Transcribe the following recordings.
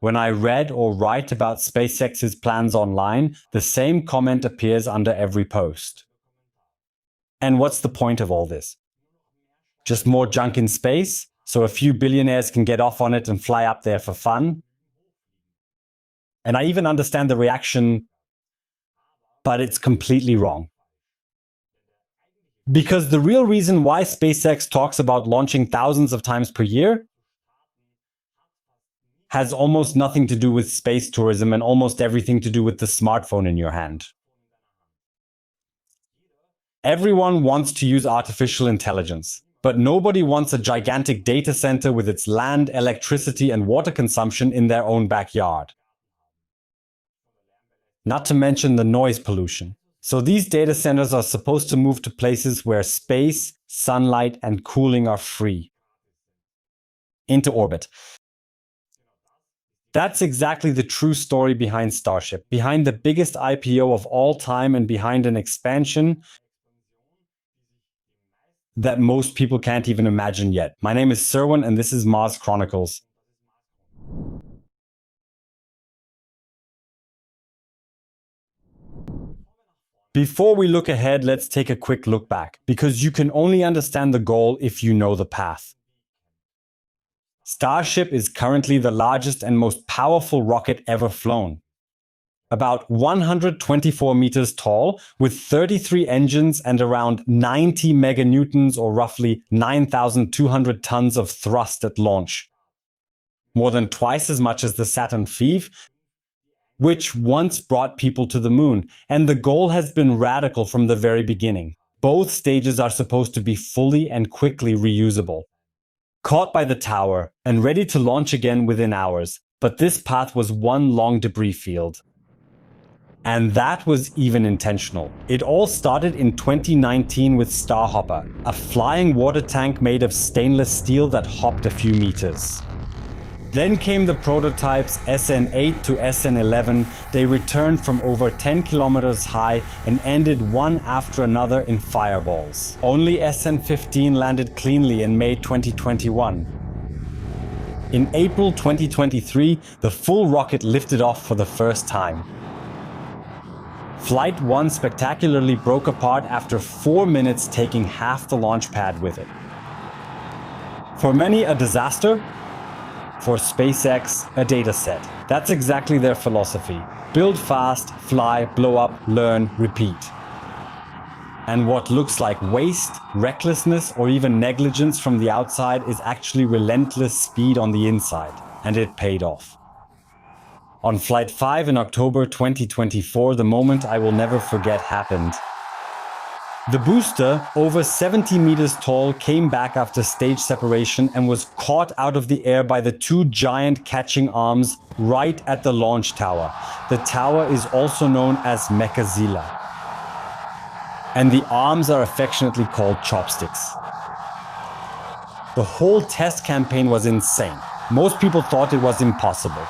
When I read or write about SpaceX's plans online, the same comment appears under every post. And what's the point of all this? Just more junk in space, so a few billionaires can get off on it and fly up there for fun? And I even understand the reaction, but it's completely wrong. Because the real reason why SpaceX talks about launching thousands of times per year has almost nothing to do with space tourism and almost everything to do with the smartphone in your hand. Everyone wants to use artificial intelligence, but nobody wants a gigantic data center with its land, electricity, and water consumption in their own backyard. Not to mention the noise pollution. So these data centers are supposed to move to places where space, sunlight, and cooling are free. Into orbit. That's exactly the true story behind Starship, behind the biggest IPO of all time and behind an expansion that most people can't even imagine yet. My name is Serwan and this is Mars Chronicles. Before we look ahead, let's take a quick look back, because you can only understand the goal if you know the path. Starship is currently the largest and most powerful rocket ever flown. About 124 meters tall, with 33 engines and around 90 meganewtons or roughly 9,200 tons of thrust at launch. More than twice as much as the Saturn V, which once brought people to the moon, and the goal has been radical from the very beginning. Both stages are supposed to be fully and quickly reusable. Caught by the tower and ready to launch again within hours, but this path was one long debris field. And that was even intentional. It all started in 2019 with Starhopper, a flying water tank made of stainless steel that hopped a few meters. Then came the prototypes SN8 to SN11. They returned from over 10 kilometers high and ended one after another in fireballs. Only SN15 landed cleanly in May 2021. In April 2023, the full rocket lifted off for the first time. Flight 1 spectacularly broke apart after 4 minutes, taking half the launch pad with it. For many, a disaster. For SpaceX, a data set. That's exactly their philosophy. Build fast, fly, blow up, learn, repeat. And what looks like waste, recklessness, or even negligence from the outside is actually relentless speed on the inside. And it paid off. On Flight 5 in October 2024, the moment I will never forget happened. The booster, over 70 meters tall, came back after stage separation and was caught out of the air by the two giant catching arms right at the launch tower. The tower is also known as Mechazilla. And the arms are affectionately called chopsticks. The whole test campaign was insane. Most people thought it was impossible.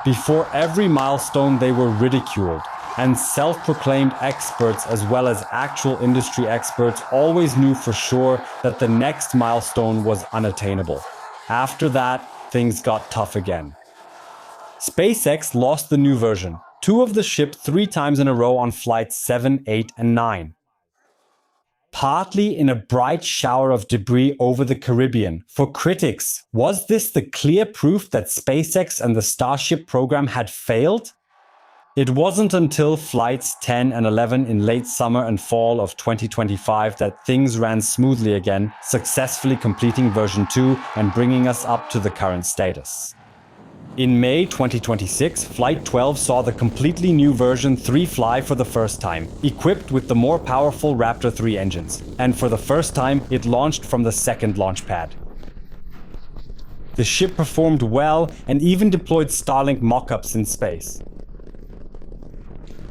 Before every milestone, they were ridiculed. And self-proclaimed experts, as well as actual industry experts, always knew for sure that the next milestone was unattainable. After that, things got tough again. SpaceX lost the new version, 2 of the ship 3 times in a row on flights 7, 8, and 9. Partly in a bright shower of debris over the Caribbean. For critics, was this the clear proof that SpaceX and the Starship program had failed? It wasn't until flights 10 and 11 in late summer and fall of 2025 that things ran smoothly again, successfully completing version 2 and bringing us up to the current status. In May 2026, Flight 12 saw the completely new version 3 fly for the first time, equipped with the more powerful Raptor 3 engines, and for the first time it launched from the second launch pad. The ship performed well and even deployed Starlink mock-ups in space.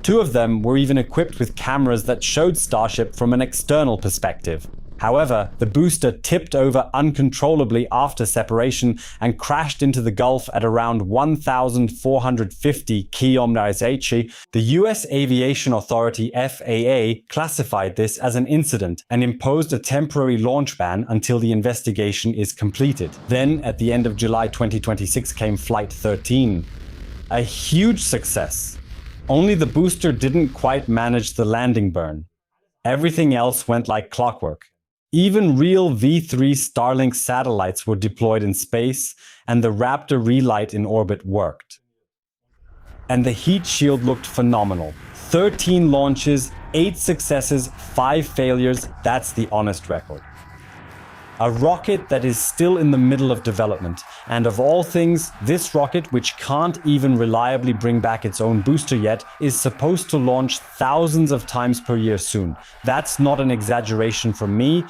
2 of them were even equipped with cameras that showed Starship from an external perspective. However, the booster tipped over uncontrollably after separation and crashed into the Gulf at around 1,450 km/h. The US Aviation Authority (FAA) classified this as an incident and imposed a temporary launch ban until the investigation is completed. Then, at the end of July 2026, came Flight 13. A huge success. Only the booster didn't quite manage the landing burn. Everything else went like clockwork. Even real V3 Starlink satellites were deployed in space, and the Raptor relight in orbit worked. And the heat shield looked phenomenal. 13 launches, 8 successes, 5 failures, that's the honest record. A rocket that is still in the middle of development. And of all things, this rocket, which can't even reliably bring back its own booster yet, is supposed to launch thousands of times per year soon. That's not an exaggeration from me.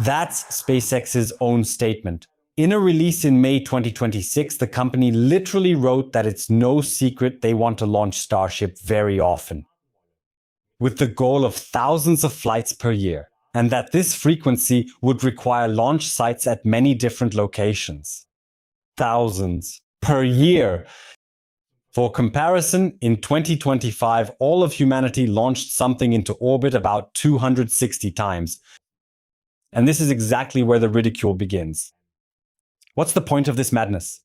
That's SpaceX's own statement. In a release in May 2026, the company literally wrote that it's no secret they want to launch Starship very often, with the goal of thousands of flights per year, and that this frequency would require launch sites at many different locations. Thousands per year. For comparison, in 2025, all of humanity launched something into orbit about 260 times. And this is exactly where the ridicule begins. What's the point of this madness?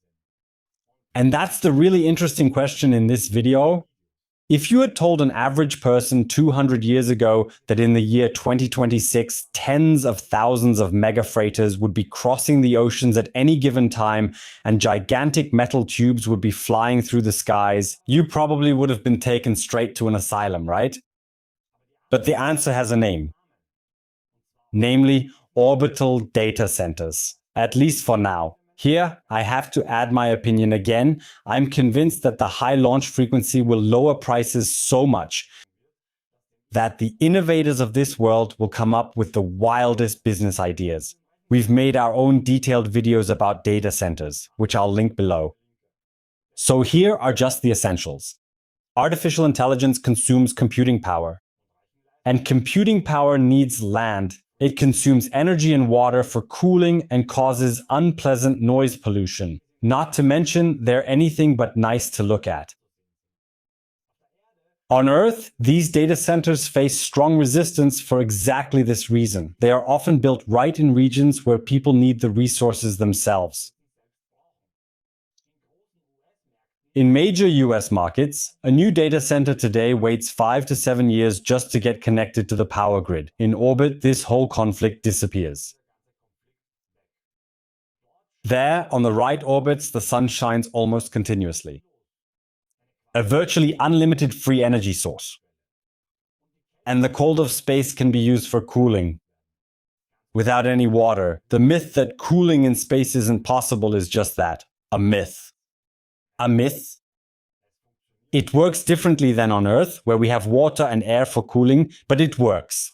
And that's the really interesting question in this video. If you had told an average person 200 years ago that in the year 2026, tens of thousands of mega freighters would be crossing the oceans at any given time and gigantic metal tubes would be flying through the skies, you probably would have been taken straight to an asylum, right? But the answer has a name. Namely, orbital data centers, at least for now. Here, I have to add my opinion again. I'm convinced that the high launch frequency will lower prices so much that the innovators of this world will come up with the wildest business ideas. We've made our own detailed videos about data centers, which I'll link below. So here are just the essentials. Artificial intelligence consumes computing power. And computing power needs land. It consumes energy and water for cooling and causes unpleasant noise pollution. Not to mention, they're anything but nice to look at. On Earth, these data centers face strong resistance for exactly this reason. They are often built right in regions where people need the resources themselves. In major US markets, a new data center today waits 5 to 7 years just to get connected to the power grid. In orbit, this whole conflict disappears. There, on the right orbits, the sun shines almost continuously. A virtually unlimited free energy source. And the cold of space can be used for cooling. Without any water. The myth that cooling in space isn't possible is just that, a myth. A myth? It works differently than on Earth, where we have water and air for cooling, but it works.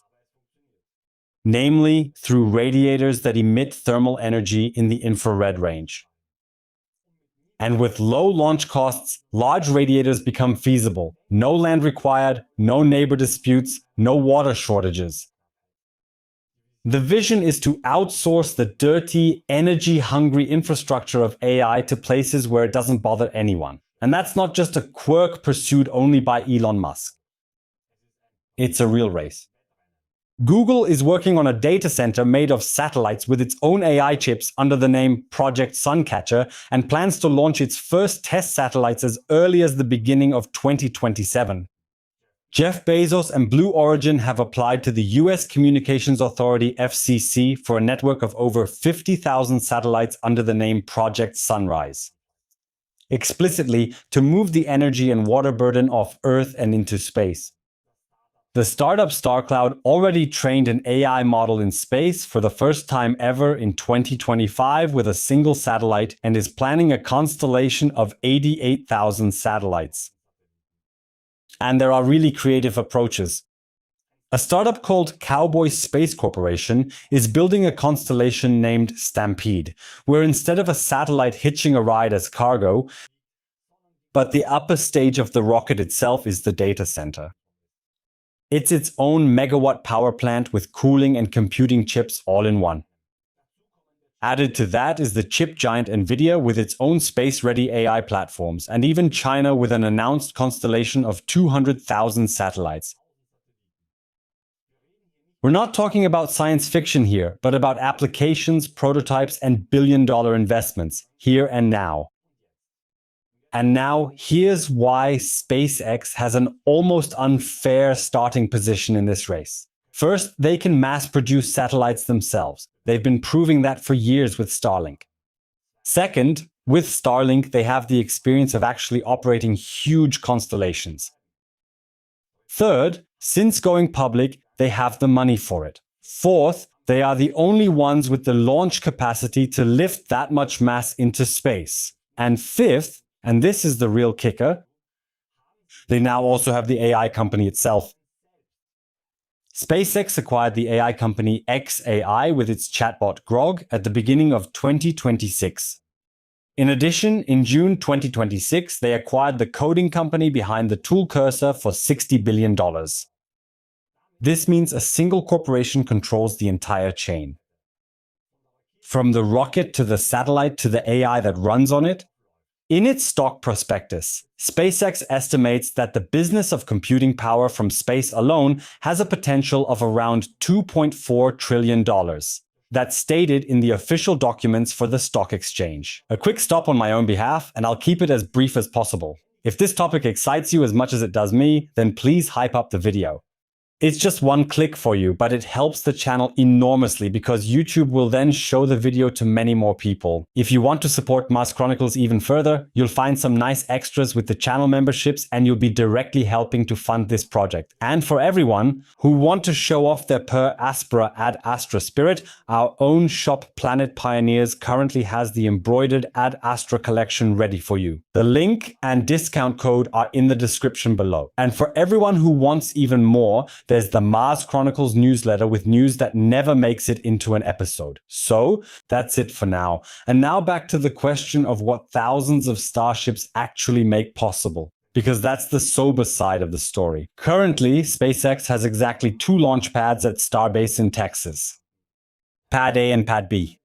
Namely, through radiators that emit thermal energy in the infrared range. And with low launch costs, large radiators become feasible. No land required, no neighbor disputes, no water shortages. The vision is to outsource the dirty, energy-hungry infrastructure of AI to places where it doesn't bother anyone. And that's not just a quirk pursued only by Elon Musk. It's a real race. Google is working on a data center made of satellites with its own AI chips under the name Project Suncatcher and plans to launch its first test satellites as early as the beginning of 2027. Jeff Bezos and Blue Origin have applied to the US Communications Authority (FCC) for a network of over 50,000 satellites under the name Project Sunrise. Explicitly, to move the energy and water burden off Earth and into space. The startup StarCloud already trained an AI model in space for the first time ever in 2025 with a single satellite and is planning a constellation of 88,000 satellites. And there are really creative approaches. A startup called Cowboy Space Corporation is building a constellation named Stampede, where instead of a satellite hitching a ride as cargo, but the upper stage of the rocket itself is the data center. It's its own megawatt power plant with cooling and computing chips all in one. Added to that is the chip giant Nvidia with its own space-ready AI platforms, and even China with an announced constellation of 200,000 satellites. We're not talking about science fiction here, but about applications, prototypes, and billion-dollar investments, here and now. And now, here's why SpaceX has an almost unfair starting position in this race. First, they can mass-produce satellites themselves. They've been proving that for years with Starlink. Second, with Starlink, they have the experience of actually operating huge constellations. Third, since going public, they have the money for it. Fourth, they are the only ones with the launch capacity to lift that much mass into space. And fifth, and this is the real kicker, they now also have the AI company itself. SpaceX acquired the AI company xAI with its chatbot Grog at the beginning of 2026. In addition, in June 2026, they acquired the coding company behind the tool Cursor for $60 billion. This means a single corporation controls the entire chain. From the rocket to the satellite to the AI that runs on it. In its stock prospectus, SpaceX estimates that the business of computing power from space alone has a potential of around $2.4 trillion. That's stated in the official documents for the stock exchange. A quick stop on my own behalf, and I'll keep it as brief as possible. If this topic excites you as much as it does me, then please hype up the video. It's just one click for you, but it helps the channel enormously because YouTube will then show the video to many more people. If you want to support Mars Chronicles even further, you'll find some nice extras with the channel memberships and you'll be directly helping to fund this project. And for everyone who want to show off their per aspera ad astra spirit, our own shop Planet Pioneers currently has the embroidered ad astra collection ready for you. The link and discount code are in the description below. And for everyone who wants even more, there's the Mars Chronicles newsletter with news that never makes it into an episode. So that's it for now. And now back to the question of what thousands of Starships actually make possible. Because that's the sober side of the story. Currently, SpaceX has exactly 2 launch pads at Starbase in Texas. Pad A and Pad B.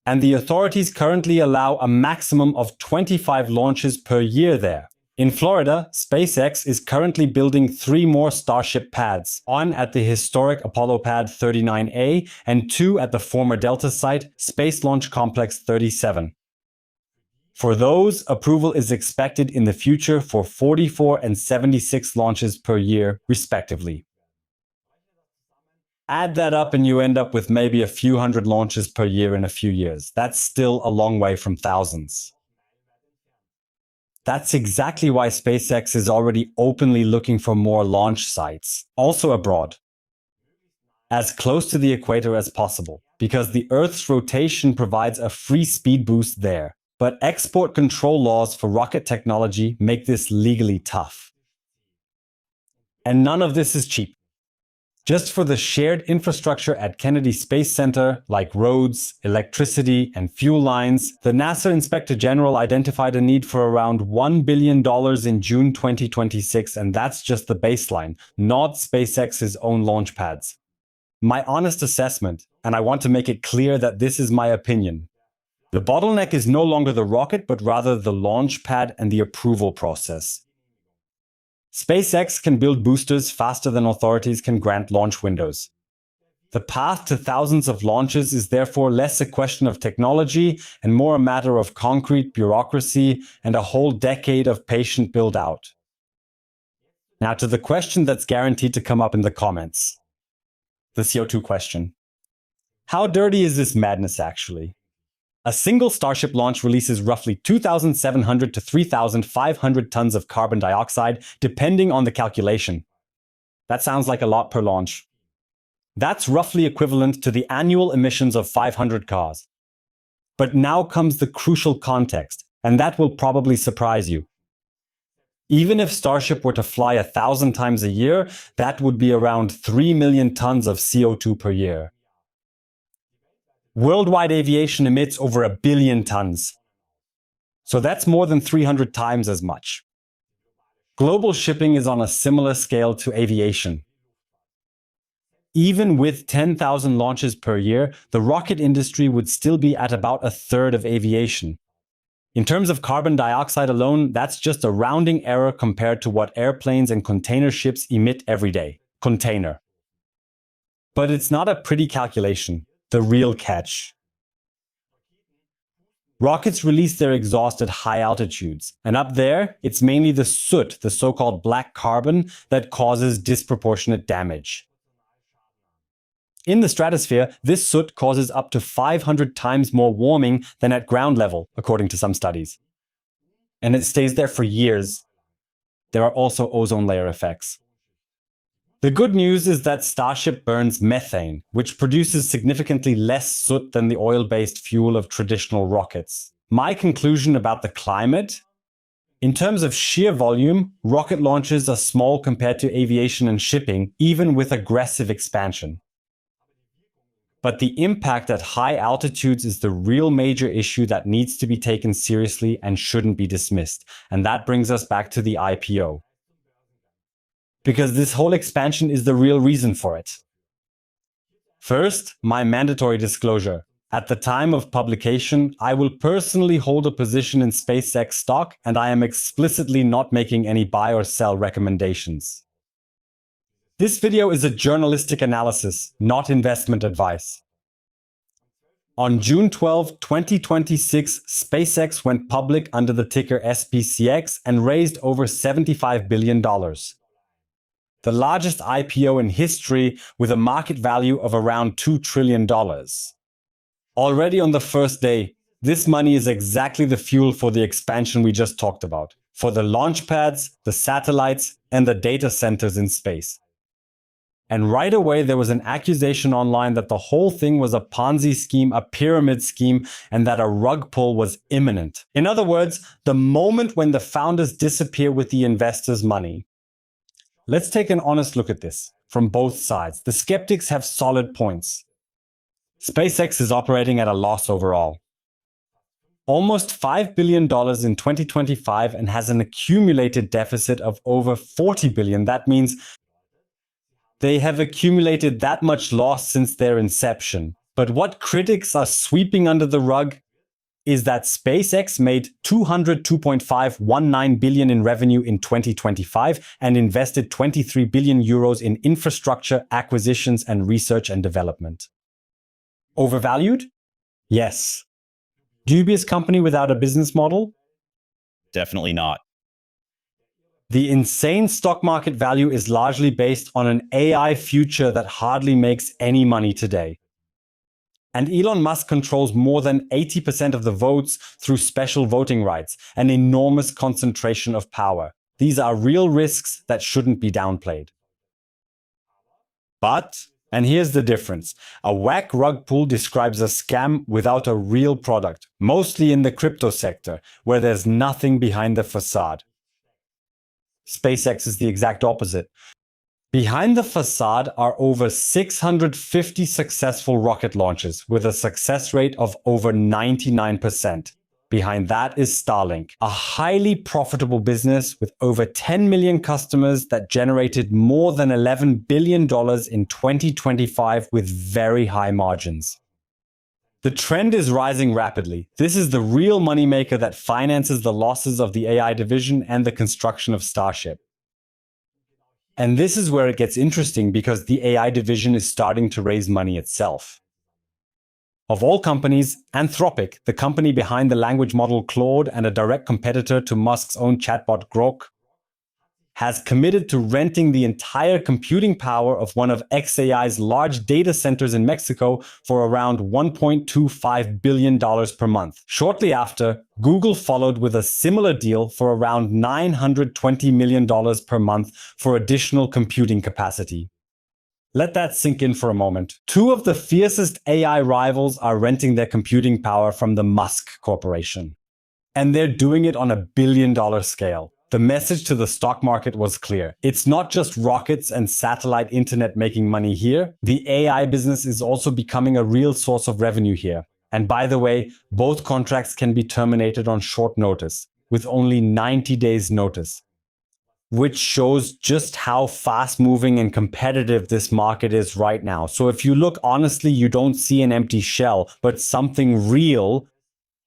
And the authorities currently allow a maximum of 25 launches per year there. In Florida, SpaceX is currently building 3 more Starship pads, one at the historic Apollo Pad 39A and 2 at the former Delta site, Space Launch Complex 37. For those, approval is expected in the future for 44 and 76 launches per year, respectively. Add that up and you end up with maybe a few hundred launches per year in a few years. That's still a long way from thousands. That's exactly why SpaceX is already openly looking for more launch sites, also abroad, as close to the equator as possible, because the Earth's rotation provides a free speed boost there. But export control laws for rocket technology make this legally tough. And none of this is cheap. Just for the shared infrastructure at Kennedy Space Center, like roads, electricity, and fuel lines, the NASA Inspector General identified a need for around $1 billion in June 2026, and that's just the baseline, not SpaceX's own launch pads. My honest assessment, and I want to make it clear that this is my opinion, the bottleneck is no longer the rocket, but rather the launch pad and the approval process. SpaceX can build boosters faster than authorities can grant launch windows. The path to thousands of launches is therefore less a question of technology and more a matter of concrete bureaucracy and a whole decade of patient build-out. Now to the question that's guaranteed to come up in the comments. The CO2 question. How dirty is this madness actually? A single Starship launch releases roughly 2,700 to 3,500 tons of carbon dioxide, depending on the calculation. That sounds like a lot per launch. That's roughly equivalent to the annual emissions of 500 cars. But now comes the crucial context, and that will probably surprise you. Even if Starship were to fly 1,000 times a year, that would be around 3 million tons of CO2 per year. Worldwide aviation emits over 1 billion tons. So that's more than 300 times as much. Global shipping is on a similar scale to aviation. Even with 10,000 launches per year, the rocket industry would still be at about a third of aviation. In terms of carbon dioxide alone, that's just a rounding error compared to what airplanes and container ships emit every day. Container. But it's not a pretty calculation. The real catch. Rockets release their exhaust at high altitudes, and up there, it's mainly the soot, the so-called black carbon, that causes disproportionate damage. In the stratosphere, this soot causes up to 500 times more warming than at ground level, according to some studies. And it stays there for years. There are also ozone layer effects. The good news is that Starship burns methane, which produces significantly less soot than the oil-based fuel of traditional rockets. My conclusion about the climate? In terms of sheer volume, rocket launches are small compared to aviation and shipping, even with aggressive expansion. But the impact at high altitudes is the real major issue that needs to be taken seriously and shouldn't be dismissed. And that brings us back to the IPO. Because this whole expansion is the real reason for it. First, my mandatory disclosure. At the time of publication, I will personally hold a position in SpaceX stock, and I am explicitly not making any buy or sell recommendations. This video is a journalistic analysis, not investment advice. On June 12, 2026, SpaceX went public under the ticker SPCX and raised over $75 billion. The largest IPO in history with a market value of around $2 trillion. Already on the first day, this money is exactly the fuel for the expansion we just talked about, for the launch pads, the satellites, and the data centers in space. And right away, there was an accusation online that the whole thing was a Ponzi scheme, a pyramid scheme, and that a rug pull was imminent. In other words, the moment when the founders disappear with the investors' money. Let's take an honest look at this from both sides. The skeptics have solid points. SpaceX is operating at a loss overall. Almost $5 billion in 2025 and has an accumulated deficit of over $40 billion. That means they have accumulated that much loss since their inception. But what critics are sweeping under the rug is that SpaceX made $202.519 billion in revenue in 2025 and invested 23 billion euros in infrastructure, acquisitions, and research and development. Overvalued? Yes. Dubious company without a business model? Definitely not. The insane stock market value is largely based on an AI future that hardly makes any money today. And Elon Musk controls more than 80% of the votes through special voting rights, an enormous concentration of power. These are real risks that shouldn't be downplayed. But, and here's the difference, a whack rug pull describes a scam without a real product, mostly in the crypto sector, where there's nothing behind the facade. SpaceX is the exact opposite. Behind the facade are over 650 successful rocket launches with a success rate of over 99%. Behind that is Starlink, a highly profitable business with over 10 million customers that generated more than $11 billion in 2025 with very high margins. The trend is rising rapidly. This is the real moneymaker that finances the losses of the AI division and the construction of Starship. And this is where it gets interesting because the AI division is starting to raise money itself. Of all companies, Anthropic, the company behind the language model Claude and a direct competitor to Musk's own chatbot Grok, has committed to renting the entire computing power of one of xAI's large data centers in Mexico for around $1.25 billion per month. Shortly after, Google followed with a similar deal for around $920 million per month for additional computing capacity. Let that sink in for a moment. Two of the fiercest AI rivals are renting their computing power from the Musk Corporation. And they're doing it on a billion-dollar scale. The message to the stock market was clear. It's not just rockets and satellite internet making money here. The AI business is also becoming a real source of revenue here. And by the way, both contracts can be terminated on short notice, with only 90 days notice. which shows just how fast-moving and competitive this market is right now. So if you look honestly, you don't see an empty shell, but something real,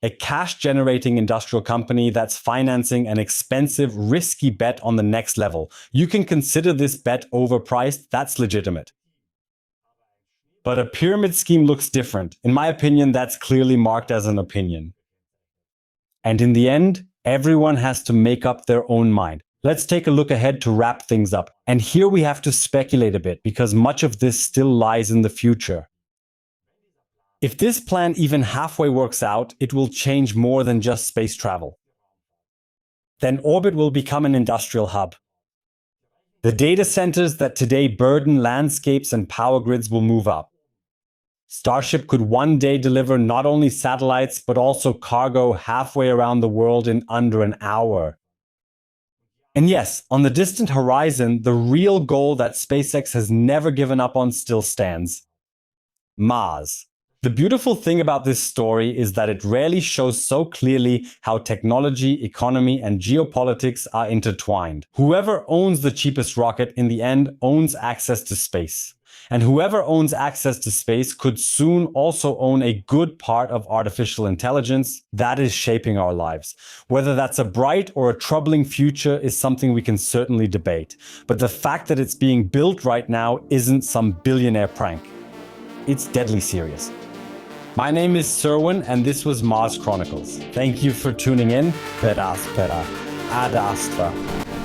a cash-generating industrial company that's financing an expensive, risky bet on the next level. You can consider this bet overpriced, that's legitimate. But a pyramid scheme looks different. In my opinion, that's clearly marked as an opinion. And in the end, everyone has to make up their own mind. Let's take a look ahead to wrap things up. And here we have to speculate a bit because much of this still lies in the future. If this plan even halfway works out, it will change more than just space travel. Then orbit will become an industrial hub. The data centers that today burden landscapes and power grids will move up. Starship could one day deliver not only satellites, but also cargo halfway around the world in under an hour. And yes, on the distant horizon, the real goal that SpaceX has never given up on still stands: Mars. The beautiful thing about this story is that it rarely shows so clearly how technology, economy, and geopolitics are intertwined. Whoever owns the cheapest rocket in the end owns access to space. And whoever owns access to space could soon also own a good part of artificial intelligence that is shaping our lives. Whether that's a bright or a troubling future is something we can certainly debate. But the fact that it's being built right now isn't some billionaire prank. It's deadly serious. My name is Serwin, and this was Mars Chronicles. Thank you for tuning in. Per aspera. Ad astra.